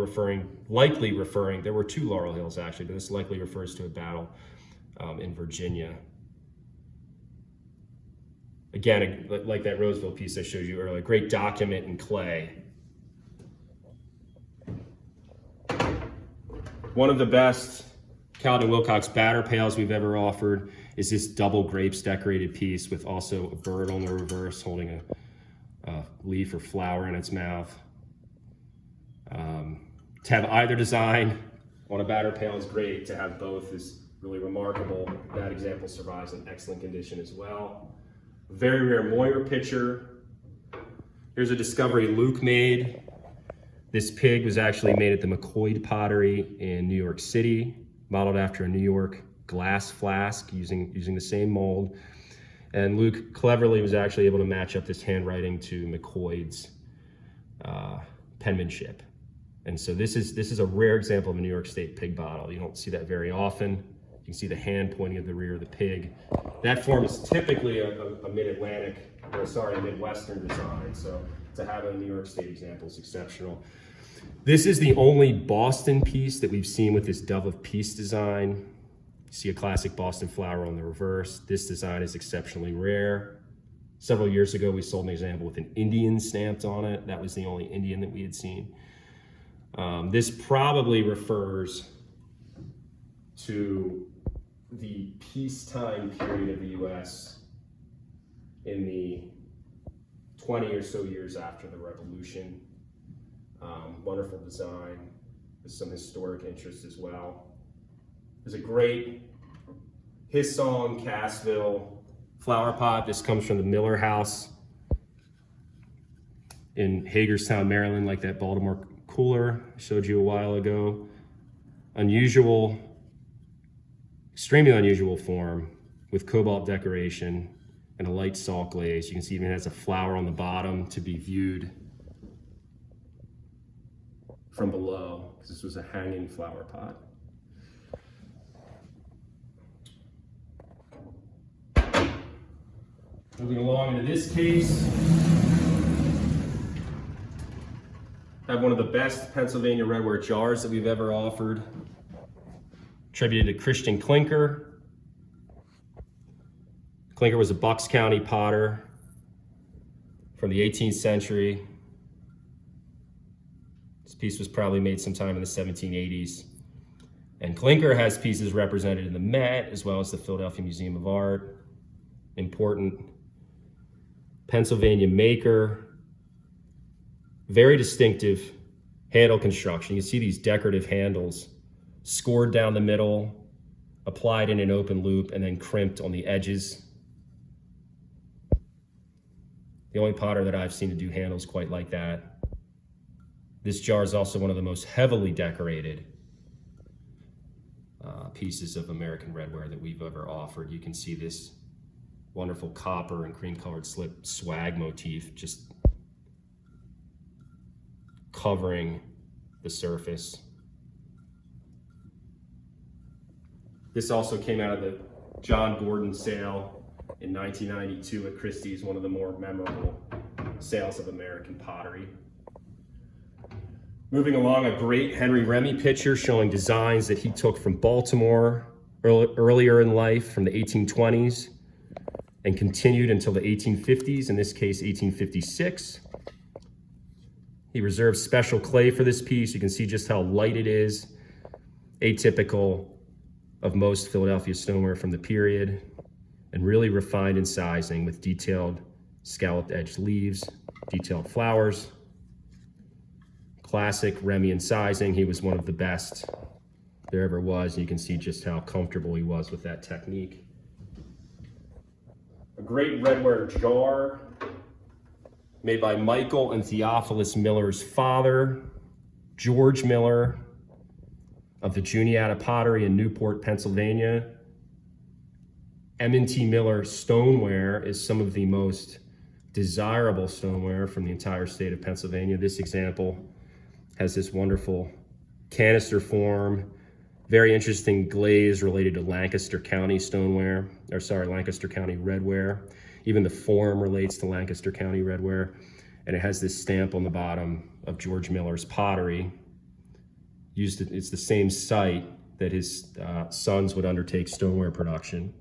A: likely referring, there were two Laurel Hills actually, but this likely refers to a battle in Virginia. Again, like that Roseville piece I showed you earlier, great document in clay. One of the best Calvin Wilcox batter pails we've ever offered is this double grapes decorated piece with also a bird on the reverse holding a leaf or flower in its mouth. To have either design on a batter pail is great. To have both is really remarkable. That example survives in excellent condition as well. Very rare Moyer pitcher. Here's a discovery Luke made. This pig was actually made at the McCoy Pottery in New York City, modeled after a New York glass flask using the same mold. And Luke cleverly was actually able to match up this handwriting to McCoy's penmanship. And so this is a rare example of a New York State pig bottle. You don't see that very often. You can see the hand pointing at the rear of the pig. That form is typically a mid-Atlantic, or sorry, a Midwestern design. So to have a New York State example is exceptional. This is the only Boston piece that we've seen with this Dove of Peace design. You see a classic Boston flower on the reverse. This design is exceptionally rare. Several years ago, we sold an example with an Indian stamped on it. That was the only Indian that we had seen. This probably refers to the peacetime period of the U.S. in the 20 or so years after the Revolution. Wonderful design with some historic interest as well. There's a great Hissong Cassville flower pot. This comes from the Miller House in Hagerstown, Maryland, like that Baltimore cooler I showed you a while ago. Unusual, extremely unusual form with cobalt decoration and a light salt glaze. You can see it even has a flower on the bottom to be viewed from below, because this was a hanging flower pot. Moving along into this case, have one of the best Pennsylvania Redware jars that we've ever offered, attributed to Christian Clinker. Clinker was a Bucks County potter from the 18th century. This piece was probably made sometime in the 1780s. And Clinker has pieces represented in the Met as well as the Philadelphia Museum of Art. Important Pennsylvania maker. Very distinctive handle construction. You see these decorative handles scored down the middle, applied in an open loop, and then crimped on the edges. The only potter that I've seen to do handles quite like that. This jar is also one of the most heavily decorated pieces of American redware that we've ever offered. You can see this wonderful copper and cream-colored slip swag motif just covering the surface. This also came out of the John Gordon sale in 1992 at Christie's, one of the more memorable sales of American pottery. Moving along, a great Henry Remy picture showing designs that he took from Baltimore earlier in life from the 1820s and continued until the 1850s, in this case 1856. He reserved special clay for this piece. You can see just how light it is, atypical of most Philadelphia stoneware from the period, and really refined in sizing with detailed scalloped edged leaves, detailed flowers. Classic Remy sizing. He was one of the best there ever was. And you can see just how comfortable he was with that technique. A great redware jar made by Michael and Theophilus Miller's father, George Miller of the Juniata Pottery in Newport, Pennsylvania. M&T Miller stoneware is some of the most desirable stoneware from the entire state of Pennsylvania. This example has this wonderful canister form, very interesting glaze related to Lancaster County stoneware, or sorry, Lancaster County redware. Even the form relates to Lancaster County redware, and it has this stamp on the bottom of George Miller's pottery. It's the same site that his sons would undertake stoneware production.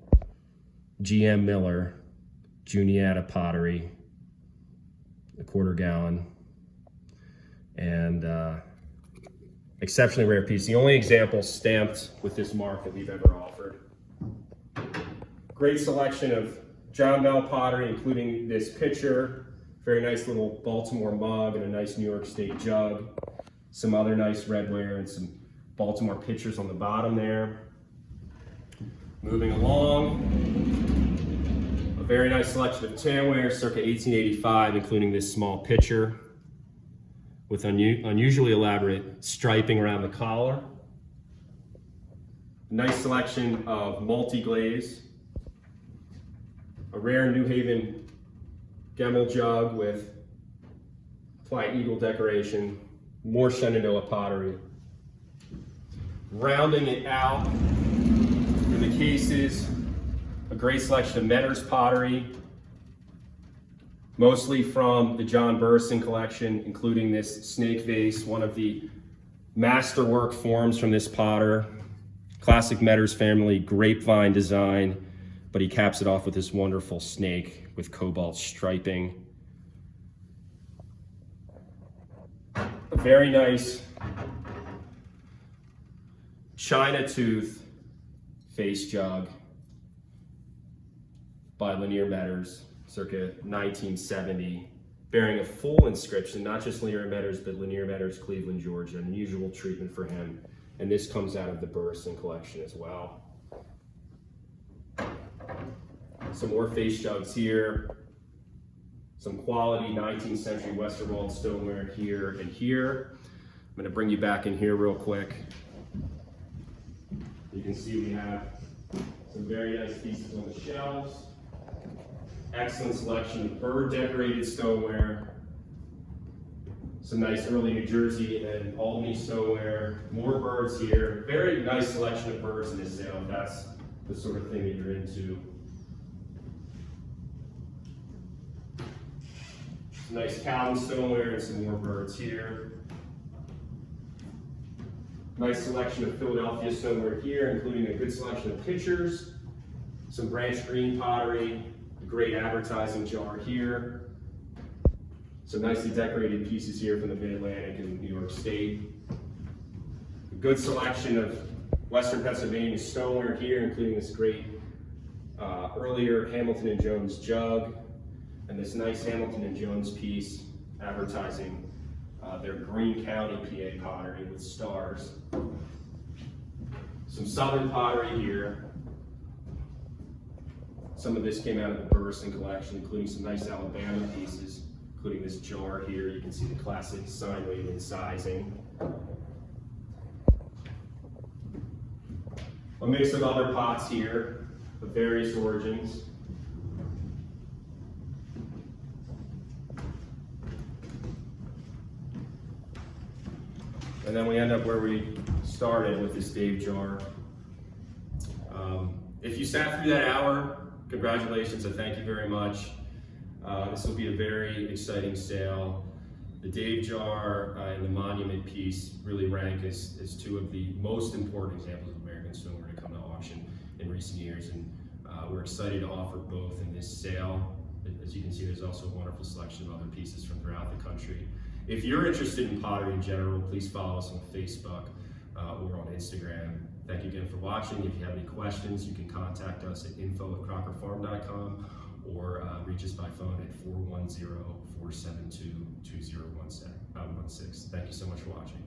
A: G.M. Miller Juniata Pottery, a 1/4 gallon, and exceptionally rare piece. The only example stamped with this mark that we've ever offered. Great selection of John Bell pottery, including this pitcher, very nice little Baltimore mug and a nice New York State jug, some other nice redware and some Baltimore pitchers on the bottom there. Moving along, a very nice selection of tinware, circa 1885, including this small pitcher with unusually elaborate striping around the collar. Nice selection of multi-glaze, a rare New Haven Gemmel jug with flying eagle decoration, more Shenandoah pottery. Rounding it out in the cases, a great selection of Metters pottery, mostly from the John Burson collection, including this snake vase, one of the masterwork forms from this potter. Classic Metters family, grapevine design, but he caps it off with this wonderful snake with cobalt striping. A very nice China tooth face jug by Lanier Metters, circa 1970, bearing a full inscription, not just Lanier Metters, but Lanier Metters, Cleveland, Georgia, an unusual treatment for him. And this comes out of the Burson collection as well. Some more face jugs here. Some quality 19th century Westerwald stoneware here and here. I'm gonna bring you back in here real quick. You can see we have some very nice pieces on the shelves. Excellent selection of bird decorated stoneware. Some nice early New Jersey and Albany stoneware. More birds here. Very nice selection of birds in this sale, if that's the sort of thing that you're into. Some nice Calvin stoneware and some more birds here. Nice selection of Philadelphia stoneware here, including a good selection of pitchers, some Branch Green pottery, a great advertising jar here. Some nicely decorated pieces here from the Mid-Atlantic and New York State. A good selection of Western Pennsylvania stoneware here, including this great earlier Hamilton and Jones jug, and this nice Hamilton and Jones piece advertising their Greene County, PA pottery with stars. Some Southern pottery here. Some of this came out of the Burson collection, including some nice Alabama pieces, including this jar here. You can see the classic sign waving sizing. A mix of other pots here of various origins. And then we end up where we started with this Dave jar. If you sat through that hour, congratulations, I thank you very much. This will be a very exciting sale. The Dave jar and the monument piece really rank as two of the most important examples of American stoneware to come to auction in recent years, and we're excited to offer both in this sale. As you can see, there's also a wonderful selection of other pieces from throughout the country. If you're interested in pottery in general, please follow us on Facebook or on Instagram. Thank you again for watching. If you have any questions, you can contact us at info@crockerfarm.com or reach us by phone at 410-472-2016. Thank you so much for watching.